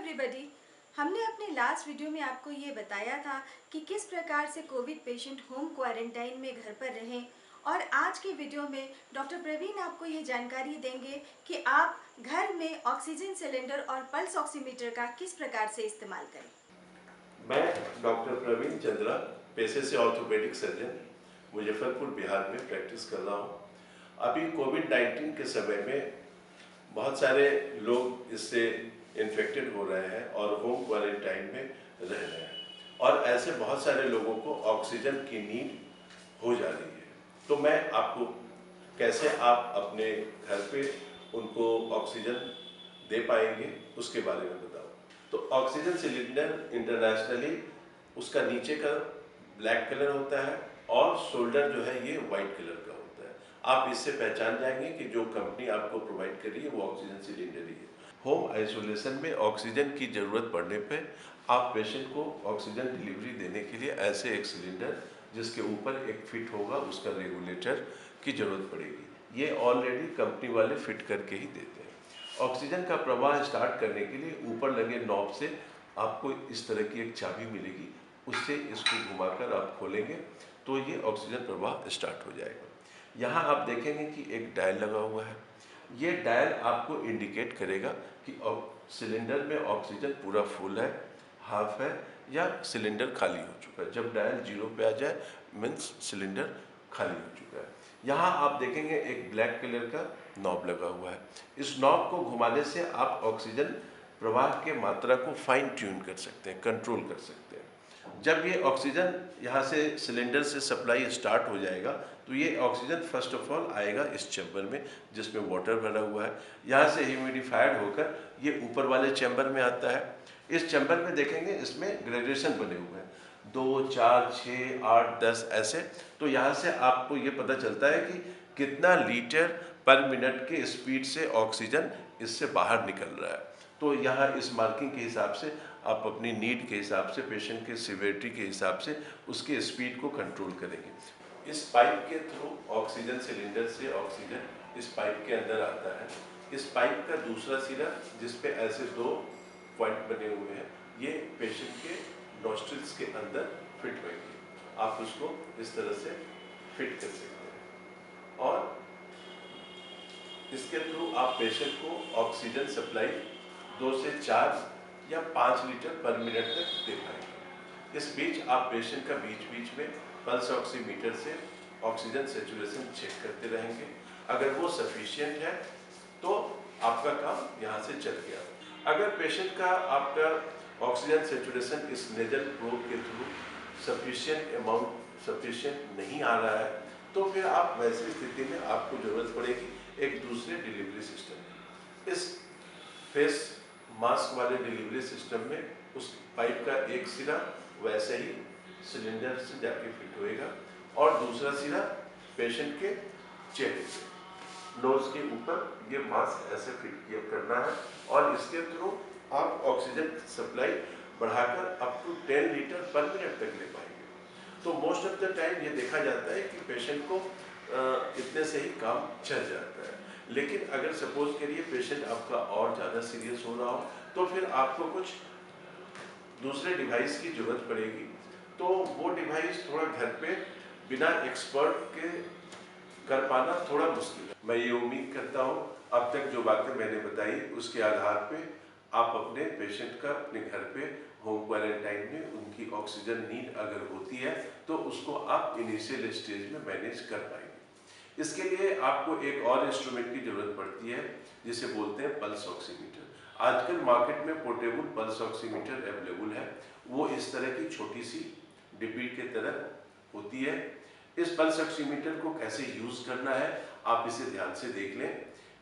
Everybody. हमने अपने last video में आपको ये बताया था कि किस प्रकार से कोविड पेशेंट होम क्वारंटाइन में घर पर रहें, और आज के वीडियो में डॉक्टर प्रवीण आपको ये जानकारी देंगे कि आप घर में ऑक्सीजन सिलेंडर और पल्स ऑक्सीमीटर का किस प्रकार से इस्तेमाल करें। मैं डॉक्टर प्रवीण चंद्रा, पेशे से ऑर्थोपेडिक सर्जन, मुजफ्फरपुर बिहार में प्रैक्टिस कर रहा हूँ। अभी कोविड-19 के समय में बहुत सारे लोग इससे इन्फेक्टेड हो रहे हैं और होम क्वारंटाइन में रह रहे हैं, और ऐसे बहुत सारे लोगों को ऑक्सीजन की नीड हो जा रही है। तो मैं आपको कैसे आप अपने घर पे उनको ऑक्सीजन दे पाएंगे उसके बारे में बताऊँ। तो ऑक्सीजन सिलेंडर इंटरनेशनली उसका नीचे का ब्लैक कलर होता है और शोल्डर जो है ये वाइट कलर का होता है। आप इससे पहचान जाएंगे कि जो कंपनी आपको प्रोवाइड कर रही है वो ऑक्सीजन सिलेंडर ही है। होम आइसोलेशन में ऑक्सीजन की ज़रूरत पड़ने पे आप पेशेंट को ऑक्सीजन डिलीवरी देने के लिए ऐसे एक सिलेंडर जिसके ऊपर एक फिट होगा उसका रेगुलेटर की ज़रूरत पड़ेगी। ये ऑलरेडी कंपनी वाले फिट करके ही देते हैं। ऑक्सीजन का प्रवाह स्टार्ट करने के लिए ऊपर लगे नॉब से आपको इस तरह की एक चाबी मिलेगी, उससे इसको घुमाकर आप खोलेंगे तो ये ऑक्सीजन प्रवाह स्टार्ट हो जाएगा। यहाँ आप देखेंगे कि एक डायल लगा हुआ है। ये डायल आपको इंडिकेट करेगा कि सिलेंडर में ऑक्सीजन पूरा फुल है, हाफ है, या सिलेंडर खाली हो चुका है। जब डायल 0 पे आ जाए मीन्स सिलेंडर खाली हो चुका है। यहाँ आप देखेंगे एक ब्लैक कलर का नॉब लगा हुआ है। इस नॉब को घुमाने से आप ऑक्सीजन प्रवाह के मात्रा को फाइन ट्यून कर सकते हैं, कंट्रोल कर सकते हैं। जब ये ऑक्सीजन यहाँ से सिलेंडर से सप्लाई स्टार्ट हो जाएगा तो ये ऑक्सीजन फर्स्ट ऑफ ऑल आएगा इस चैम्बर में जिसमें वाटर भरा हुआ है। यहाँ से ह्यूमिडिफाइड होकर ये ऊपर वाले चैम्बर में आता है। इस चैम्बर में देखेंगे इसमें ग्रेजुएशन बने हुए हैं, 2, 4, 6, 8, 10 ऐसे। तो यहाँ से आपको ये पता चलता है कि कितना लीटर पर मिनट के स्पीड से ऑक्सीजन इससे बाहर निकल रहा है। तो यहाँ इस मार्किंग के हिसाब से आप अपनी नीड के हिसाब से, पेशेंट के सिवियरिटी के हिसाब से उसके स्पीड को कंट्रोल करेंगे। इस पाइप के थ्रू ऑक्सीजन सिलेंडर से ऑक्सीजन इस पाइप के अंदर आता है। इस पाइप का दूसरा सिरा जिस पे ऐसे 2 पॉइंट बने हुए हैं, ये पेशेंट के नॉस्ट्रिल्स के अंदर फिट होंगे। आप उसको इस तरह से फिट कर सकते हैं और इसके थ्रू आप पेशेंट को ऑक्सीजन सप्लाई 2 से 4 या 5 लीटर पर मिनट तक दे पाएंगे। इस बीच आप पेशेंट का बीच बीच में पल्स ऑक्सीमीटर से ऑक्सीजन सेचुरेशन चेक करते रहेंगे। अगर वो सफिशिएंट है तो आपका काम यहाँ से चल गया। अगर पेशेंट का आपका ऑक्सीजन सेचुरेशन इस नेजल प्रोब के थ्रू सफिशिएंट नहीं आ रहा है तो फिर आप वैसी स्थिति में आपको जरूरत पड़ेगी एक दूसरे डिलीवरी सिस्टम की। इस फेस मास्क वाले डिलीवरी सिस्टम में उस पाइप का एक सिरा वैसे ही सिलेंडर से जाके फिट होएगा और दूसरा सिरा पेशेंट के चेहरे पे, नोज के ऊपर ये मास्क ऐसे फिट किया करना है और इसके थ्रू आप ऑक्सीजन सप्लाई बढ़ाकर up to 10 litre per minute तक ले पाएंगे। तो मोस्ट ऑफ द टाइम ये देखा जाता है कि पेशेंट को इतने से ही काम चल जाता है। लेकिन अगर सपोज करिए पेशेंट आपका और ज़्यादा सीरियस हो रहा हो तो फिर आपको कुछ दूसरे डिवाइस की जरूरत पड़ेगी। तो वो डिवाइस थोड़ा घर पे बिना एक्सपर्ट के कर पाना थोड़ा मुश्किल है। मैं ये उम्मीद करता हूँ अब तक जो बातें मैंने बताई उसके आधार पे आप अपने पेशेंट का अपने घर पे होम क्वारंटाइन में उनकी ऑक्सीजन नीड अगर होती है तो उसको आप इनिशियल स्टेज में मैनेज कर पाएंगे। इसके लिए आपको एक और इंस्ट्रूमेंट की जरूरत पड़ती है जिसे बोलते हैं पल्स ऑक्सीमीटर। आजकल मार्केट में पोर्टेबल पल्स ऑक्सीमीटर अवेलेबल है। वो इस तरह की छोटी सी डिब्बी की तरह होती है। इस पल्स ऑक्सीमीटर को कैसे यूज करना है आप इसे ध्यान से देख लें।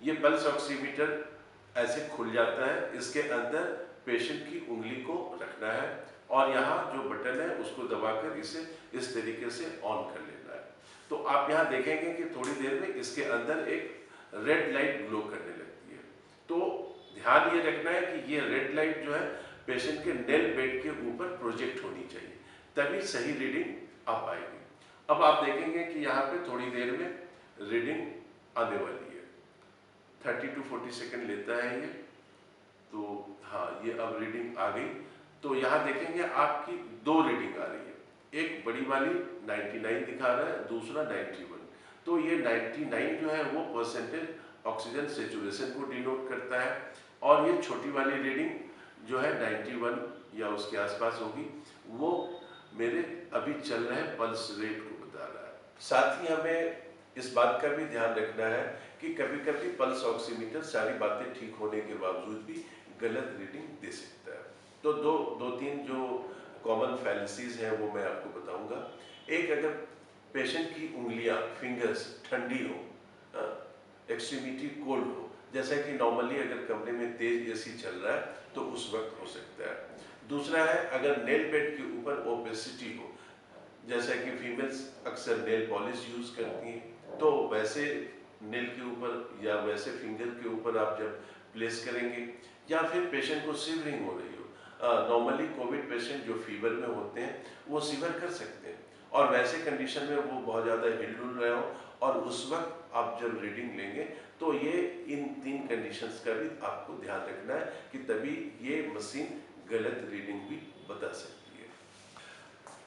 ये पल्स ऑक्सीमीटर ऐसे खुल जाता है, इसके अंदर पेशेंट की उंगली को रखना है और यहाँ जो बटन है उसको दबाकर इसे इस तरीके से ऑन कर लेना है। तो आप यहाँ देखेंगे कि थोड़ी देर में इसके अंदर एक रेड लाइट ग्लो करने लगती है। तो ध्यान ये रखना है कि ये रेड लाइट जो है पेशेंट के नेल बेड के ऊपर प्रोजेक्ट होनी चाहिए, तभी सही रीडिंग आ पाएगी। अब आप देखेंगे कि यहाँ पे थोड़ी देर में रीडिंग आने वाली है। 30 to 40 सेकेंड लेता है ये। तो हाँ, ये अब रीडिंग आ गई। तो यहाँ देखेंगे आपकी दो रीडिंग आ रही है, एक बड़ी वाली 99 दिखा रहा है, दूसरा 91। तो ये 99 जो है वो परसेंटेज ऑक्सीजन सेचुरेशन को डिनोट करता है, और ये छोटी वाली रीडिंग जो है 91 या उसके आसपास होगी, वो मेरे अभी चल रहे पल्स रेट को बता रहा है। साथ ही हमें इस बात का भी ध्यान रखना है कि कभी कभी पल्स ऑक्सीमीटर सारी बातें ठीक होने के बावजूद भी गलत रीडिंग दे सकता है। तो दो तीन जो कॉमन फैलेसीज हैं वो मैं आपको बताऊंगा। एक, अगर पेशेंट की उंगलियां, फिंगर्स ठंडी हो, एक्सट्रीमिटी कोल्ड हो, जैसा कि नॉर्मली अगर कमरे में तेज एसी चल रहा है तो उस वक्त हो सकता है। दूसरा है, अगर नेल बेड के ऊपर ओपेसिटी हो, जैसा कि फीमेल्स अक्सर नेल पॉलिश यूज करती हैं, तो वैसे नेल के ऊपर या वैसे फिंगर के ऊपर आप जब प्लेस करेंगे, या फिर पेशेंट को सीवरिंग हो रही हो। नॉर्मली कोविड पेशेंट जो फीवर में होते हैं वो सीवर कर सकते हैं, और वैसे कंडीशन में वो बहुत ज़्यादा हिलडुल रहे हो, और उस वक्त आप जब रीडिंग लेंगे तो ये इन तीन कंडीशंस का भी आपको ध्यान रखना है कि तभी ये मशीन गलत रीडिंग भी बता सकती है।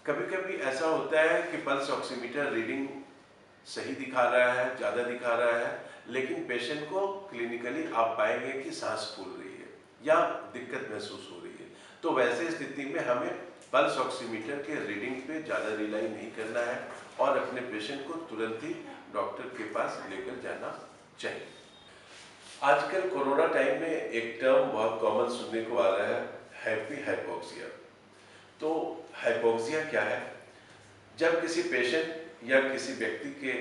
कभी कभी ऐसा होता है कि पल्स ऑक्सीमीटर रीडिंग सही दिखा रहा है, ज़्यादा दिखा रहा है, लेकिन पेशेंट को क्लिनिकली आप पाएंगे कि सांस फूल रही है या दिक्कत महसूस हो रही है। तो वैसे स्थिति में हमें पल्स ऑक्सीमीटर के रीडिंग पे ज़्यादा रिलाई नहीं करना है, और अपने पेशेंट को तुरंत ही डॉक्टर के पास लेकर जाना चाहिए। आजकल कोरोना टाइम में एक टर्म बहुत कॉमन सुनने को आ रहा है, हैप्पी हाइपोक्सिया। तो हाइपोक्सिया क्या है? जब किसी पेशेंट या किसी व्यक्ति के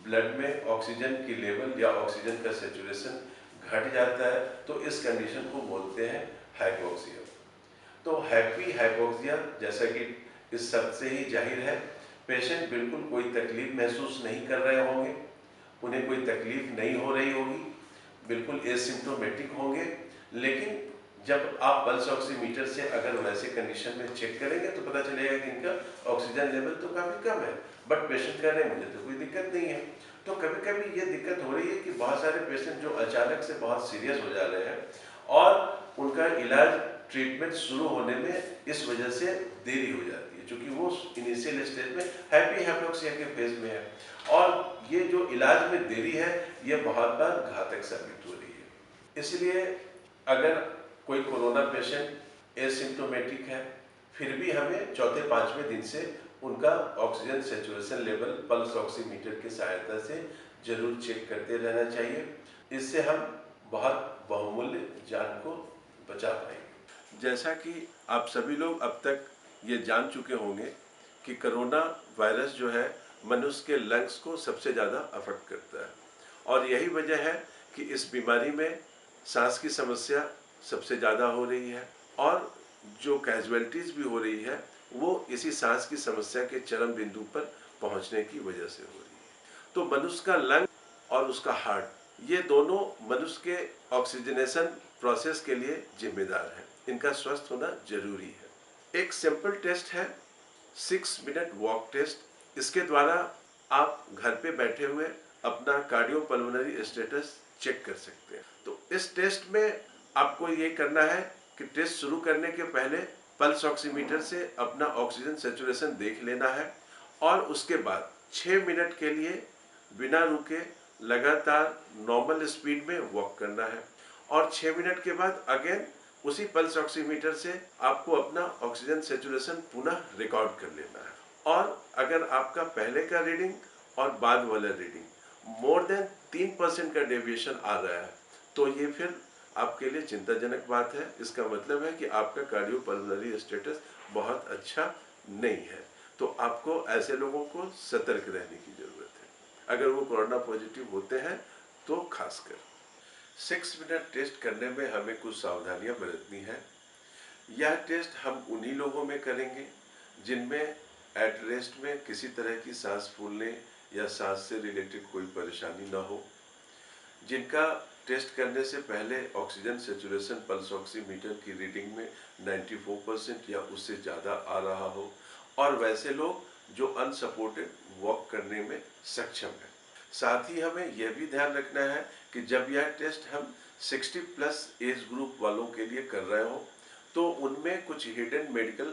ब्लड में ऑक्सीजन की लेवल या ऑक्सीजन का सेचुरेशन घट जाता है, तो इस कंडीशन को बोलते हैं हाइपोक्सिया। तो हैप्पी हाइपोक्सिया, जैसा कि इस शब्द से ही जाहिर है, पेशेंट बिल्कुल कोई तकलीफ महसूस नहीं कर रहे होंगे, उन्हें कोई तकलीफ नहीं हो रही होगी, बिल्कुल एसिम्प्टोमेटिक होंगे। लेकिन जब आप पल्स ऑक्सीमीटर से अगर वैसे कंडीशन में चेक करेंगे तो पता चलेगा कि इनका ऑक्सीजन लेवल तो काफ़ी कम है, बट पेशेंट कह रहे हैं मुझे तो कोई दिक्कत नहीं है। तो कभी कभी ये दिक्कत हो रही है कि बहुत सारे पेशेंट जो अचानक से बहुत सीरियस हो जा रहे हैं, और उनका इलाज ट्रीटमेंट शुरू होने में इस वजह से देरी हो जाती है, क्योंकि वो इनिशियल स्टेज में हैप्पी हाइपोक्सिया के फेज में है, और ये जो इलाज में देरी है ये बहुत बार घातक साबित हो रही है। इसलिए अगर कोई कोरोना पेशेंट एसिम्प्टोमेटिक है, फिर भी हमें चौथे पांचवें दिन से उनका oxygen saturation level pulse oximeter की सहायता से जरूर चेक करते रहना चाहिए। इससे हम बहुत बहुमूल्य जान को बचा पाएंगे। जैसा कि आप सभी लोग अब तक ये जान चुके होंगे कि कोरोना वायरस जो है मनुष्य के लंग्स को सबसे ज़्यादा अफेक्ट करता है, और यही वजह है कि इस बीमारी में सांस की समस्या सबसे ज़्यादा हो रही है, और जो कैजुअलिटीज़ भी हो रही है वो इसी सांस की समस्या के चरम बिंदु पर पहुंचने की वजह से हो रही है। तो मनुष्य का लंग और उसका हार्ट, ये दोनों मनुष्य के ऑक्सीजनेशन प्रोसेस के लिए जिम्मेदार हैं, इनका स्वस्थ होना जरूरी है। एक सिंपल टेस्ट है 6 मिनट वॉक टेस्ट। इसके द्वारा आप घर पे बैठे हुए अपना कार्डियोपल्मोनरी स्टेटस चेक कर सकते हैं। तो इस टेस्ट में आपको ये करना है कि टेस्ट शुरू करने के पहले पल्स ऑक्सीमीटर से अपना ऑक्सीजन सेचुरेशन देख लेना है, और उसके बाद 6 मिनट के लिए बिना रुके लगातार नॉर्मल स्पीड में वॉक करना है, और 6 मिनट के बाद अगेन उसी पल्स ऑक्सीमीटर से आपको अपना ऑक्सीजन सेचुरेशन पुनः रिकॉर्ड कर लेना है। और अगर आपका पहले का रीडिंग और बाद वाला रीडिंग मोर देन 3% का डेविएशन आ रहा है, तो ये फिर आपके लिए चिंताजनक बात है। इसका मतलब है कि आपका कार्डियोपल्मोनरी स्टेटस बहुत अच्छा नहीं है। तो आपको ऐसे लोगों को सतर्क रहने की जरूरत है, अगर वो कोरोना पॉजिटिव होते हैं तो खासकर। 6 मिनट टेस्ट करने में हमें कुछ सावधानियां बरतनी है। यह टेस्ट हम उन्हीं लोगों में करेंगे जिनमें एट रेस्ट में किसी तरह की सांस फूलने या सांस से रिलेटेड कोई परेशानी ना हो, जिनका टेस्ट करने से पहले ऑक्सीजन सेचुरेशन पल्स ऑक्सीमीटर की रीडिंग में 94% या उससे ज़्यादा आ रहा हो, और वैसे लोग जो अनसपोर्टेड वॉक करने में सक्षम है। साथ ही हमें यह भी ध्यान रखना है कि जब यह टेस्ट हम 60 प्लस एज ग्रुप वालों के लिए कर रहे हो तो उनमें कुछ हिडन मेडिकल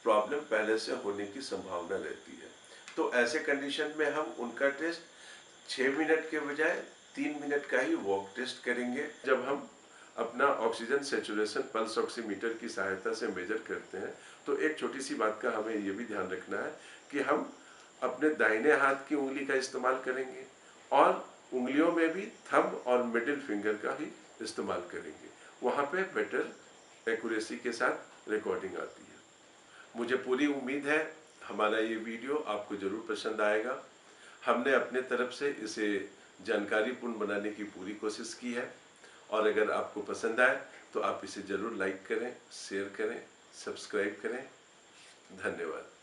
प्रॉब्लम पहले से होने की संभावना रहती है। तो ऐसे कंडीशन में हम उनका टेस्ट 6 मिनट के बजाय 3 मिनट का ही वॉक टेस्ट करेंगे। जब हम अपना ऑक्सीजन सेचुरेशन पल्स ऑक्सीमीटर की सहायता से मेजर करते हैं तो एक छोटी सी बात का हमें ये भी ध्यान रखना है कि हम अपने दाहिने हाथ की उंगली का इस्तेमाल करेंगे और उंगलियों में भी थंब और मिडिल फिंगर का ही इस्तेमाल करेंगे। वहाँ पे बेटर एक्यूरेसी के साथ रिकॉर्डिंग आती है। मुझे पूरी उम्मीद है हमारा ये वीडियो आपको ज़रूर पसंद आएगा। हमने अपने तरफ से इसे जानकारीपूर्ण बनाने की पूरी कोशिश की है और अगर आपको पसंद आए तो आप इसे ज़रूर लाइक करें, शेयर करें, सब्सक्राइब करें। धन्यवाद।